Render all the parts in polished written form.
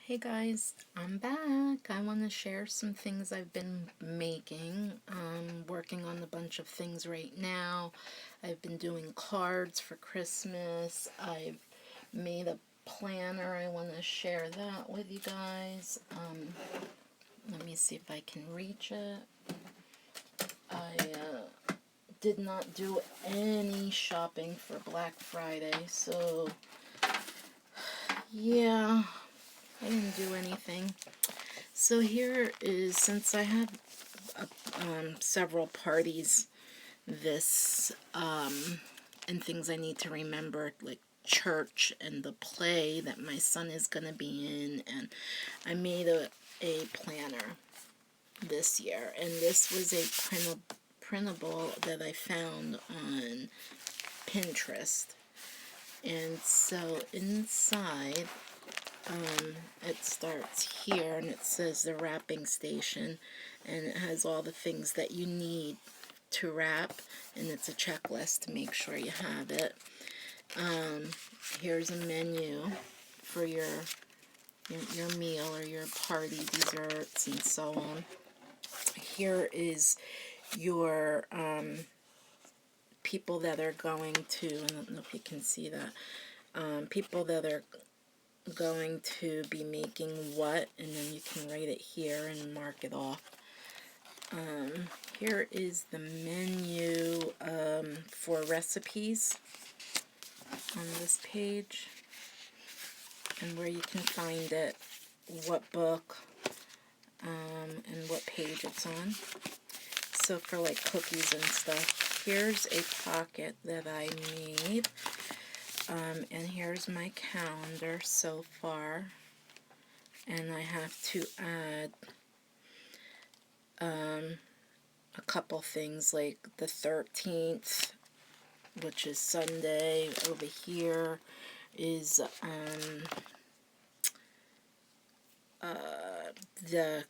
Hey guys, I'm back. I want to share some things I've been making. I'm working on a bunch of things right now. I've been doing cards for Christmas. I've made a planner. I want to share that with you guys. Let me see if I can reach it. I did not do any shopping for Black Friday, so yeah, I didn't do anything. So here is, since I have several parties this and things I need to remember, like church and the play that my son is going to be in, and I made a planner this year, and this was a printable that I found on Pinterest. And so inside, it starts here and it says the wrapping station, and it has all the things that you need to wrap, and it's a checklist to make sure you have it. Here's a menu for your meal or your party desserts and so on. Here is your people that are going to, I don't know if you can see that, people that are going to be making what, and then you can write it here and mark it off. Here is the menu for recipes on this page, and where you can find it, what book, and what page it's on. So for like cookies and stuff, here's a pocket that I made, and here's my calendar so far, and I have to add a couple things like the 13th, which is Sunday. Over here is the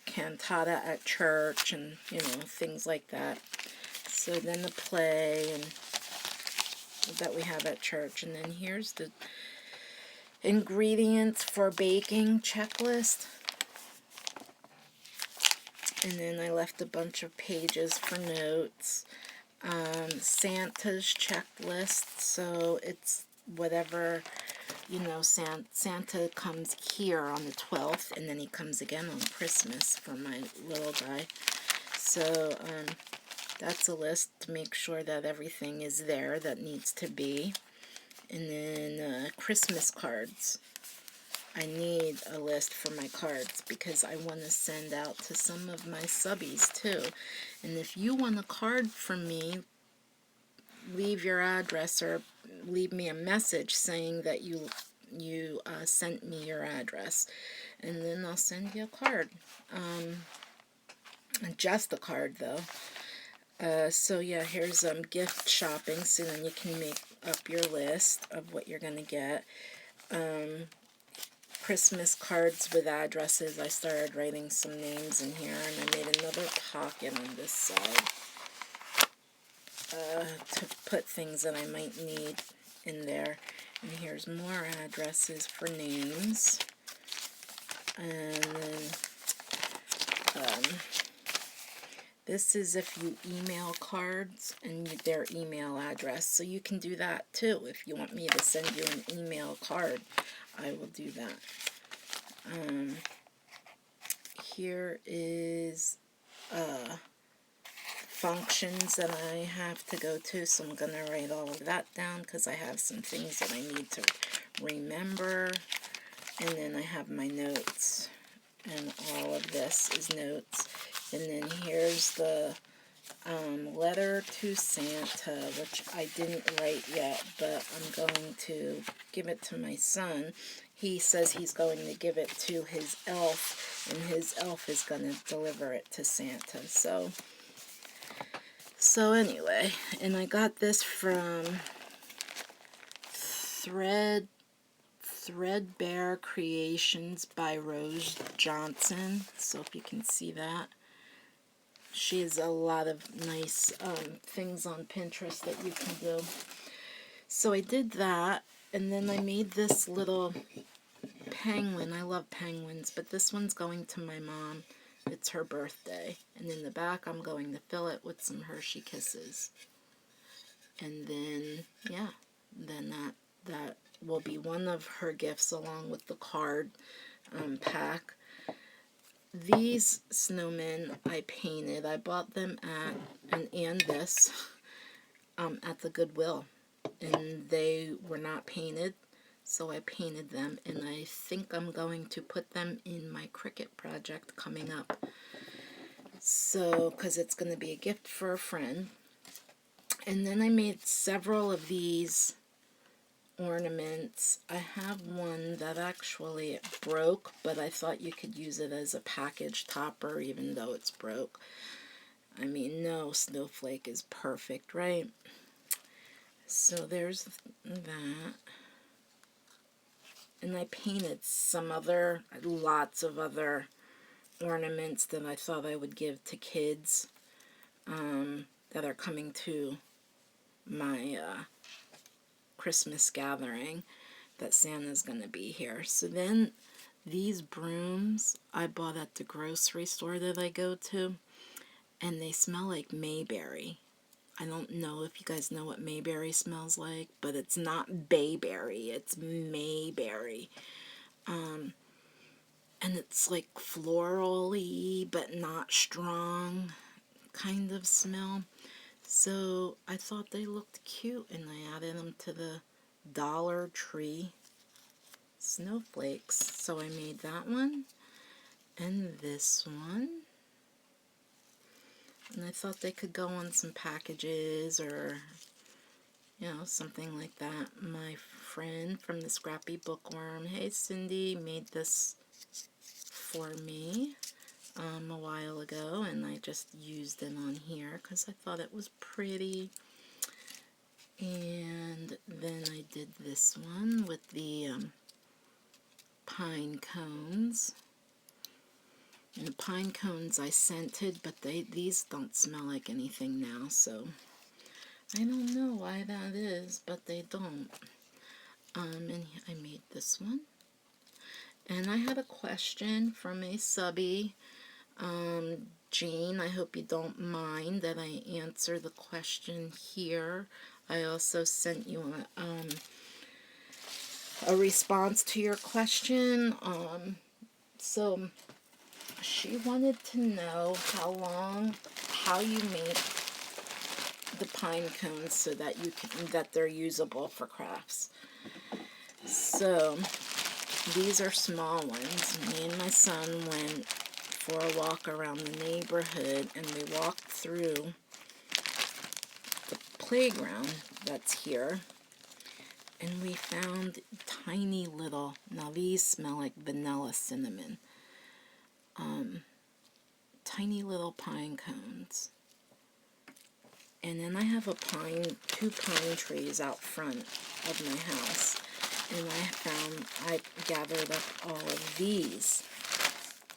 cantata at church, and things like that. So then the play and that we have at church, and then here's the ingredients for baking checklist. And then I left a bunch of pages for notes. Santa's checklist, so it's whatever, Santa comes here on the 12th, and then he comes again on Christmas for my little guy. So that's a list to make sure that everything is there that needs to be. And then Christmas cards. I need a list for my cards because I want to send out to some of my subbies too. And if you want a card from me, leave your address or leave me a message saying that you sent me your address, and then I'll send you a card. Just a card though. So yeah, here's gift shopping, so then you can make up your list of what you're gonna get. Christmas cards with addresses. I started writing some names in here, and I made another pocket on this side to put things that I might need in there. And here's more addresses for names. And then this is if you email cards and their email address. So you can do that too. If you want me to send you an email card, I will do that. Here is functions that I have to go to, so I'm going to write all of that down because I have some things that I need to remember. And then I have my notes, and all of this is notes. And then here's the letter to Santa, which I didn't write yet, but I'm going to give it to my son. He says he's going to give it to his elf, and his elf is going to deliver it to Santa. So anyway, and I got this from Threadbare Creations by Rose Johnson. So if you can see that. She has a lot of nice things on Pinterest that you can do. So I did that, and then I made this little penguin. I love penguins, but this one's going to my mom. It's her birthday. And in the back, I'm going to fill it with some Hershey Kisses. And then, yeah, then that will be one of her gifts along with the card pack. These snowmen I painted. I bought them and this at the Goodwill. And they were not painted, so I painted them. And I think I'm going to put them in my Cricut project coming up. So, because it's going to be a gift for a friend. And then I made several of these ornaments. I have one that actually broke, but I thought you could use it as a package topper even though it's broke. I mean, no snowflake is perfect, right? So there's that. And I painted lots of other ornaments that I thought I would give to kids that are coming to my Christmas gathering that Santa's going to be here. So then these brooms I bought at the grocery store that I go to, and they smell like Mayberry. I don't know if you guys know what Mayberry smells like, but it's not bayberry, it's Mayberry. And it's like floral-y, but not strong kind of smell. So I thought they looked cute, and I added them to the Dollar Tree snowflakes. So I made that one and this one. And I thought they could go on some packages or, you know, something like that. My friend from the Scrappy Bookworm, hey Cindy, made this for me a while ago, and I just used it on here because I thought it was pretty. And then I did this one with the pine cones. And the pine cones I scented, but these don't smell like anything now, so I don't know why that is, but they don't. And I made this one. And I had a question from a subby, Jean. I hope you don't mind that I answer the question here. I also sent you a response to your question. So she wanted to know how you make the pine cones so that they're usable for crafts. So these are small ones. Me and my son went for a walk around the neighborhood, and we walked through the playground that's here, and we found tiny little, now these smell like vanilla cinnamon, tiny little pine cones. And then I have two pine trees out front of my house, and I gathered up all of these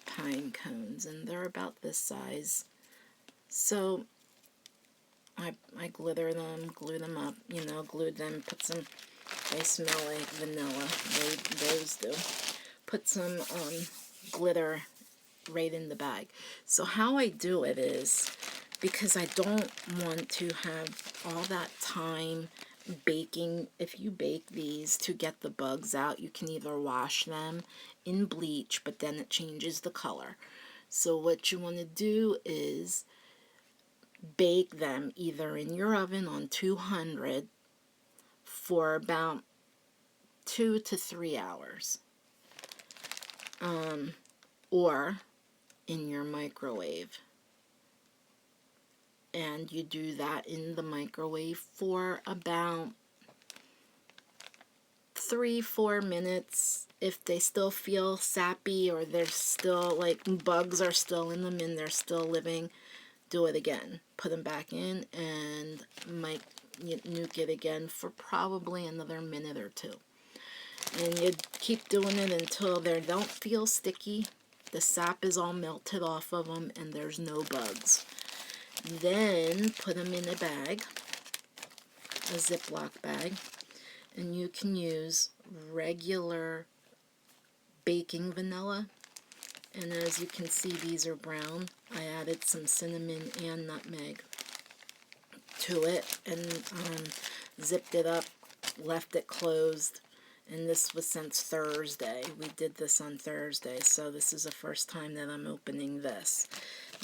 pine cones, and they're about this size. So I glitter them, glue them up, you know, glued them, put some, they smell like vanilla, those do. Put some glitter right in the bag. So how I do it is, because I don't want to have all that time baking. If you bake these to get the bugs out, you can either wash them in bleach, but then it changes the color. So what you want to do is bake them either in your oven on 200 for about 2 to 3 hours, or in your microwave. And you do that in the microwave for about 3-4 minutes. If they still feel sappy or they're still like bugs are still in them and they're still living, do it again. Put them back in and nuke it again for probably another minute or 2. And you keep doing it until they don't feel sticky, the sap is all melted off of them, and there's no bugs. Then put them in a bag, a Ziploc bag, and you can use regular baking vanilla. And as you can see, these are brown. I added some cinnamon and nutmeg to it and zipped it up, left it closed. And this was since Thursday. We did this on Thursday, so this is the first time that I'm opening this.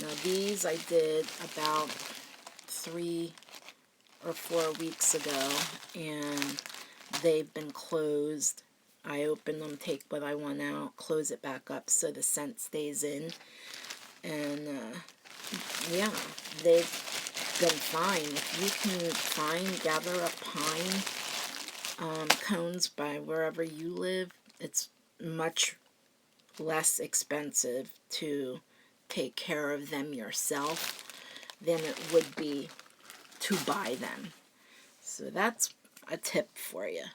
Now these I did about 3 or 4 weeks ago, and they've been closed. I open them, take what I want out, close it back up so the scent stays in. And yeah, they've been fine. If you can gather up pine cones by wherever you live, it's much less expensive to take care of them yourself than it would be to buy them. So that's a tip for you.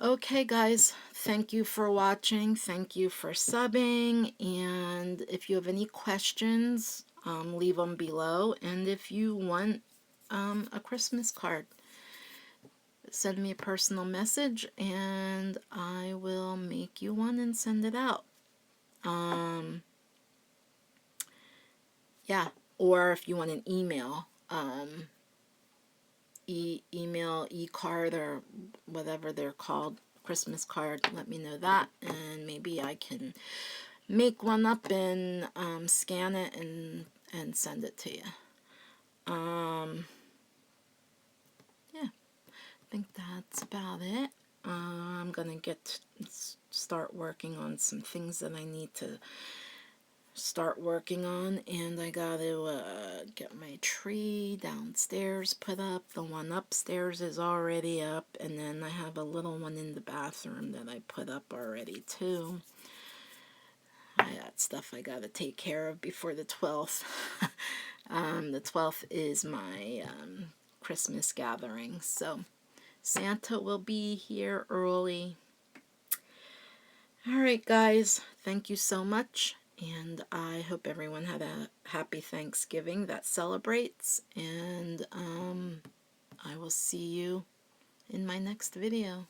Okay guys, thank you for watching, thank you for subbing, and if you have any questions, leave them below, and if you want a Christmas card, send me a personal message and I will make you one and send it out. Yeah, or if you want an email, email, e-card, or whatever they're called, Christmas card, let me know that, and maybe I can make one up and scan it and send it to you. Yeah, I think that's about it. I'm gonna start working on some things that I need to start working on, and I gotta get my tree downstairs put up. The one upstairs is already up, and then I have a little one in the bathroom that I put up already too. I got stuff I gotta take care of before the 12th. The 12th is my Christmas gathering, so Santa will be here early. Alright guys, thank you so much, and I hope everyone had a happy Thanksgiving that celebrates, and I will see you in my next video.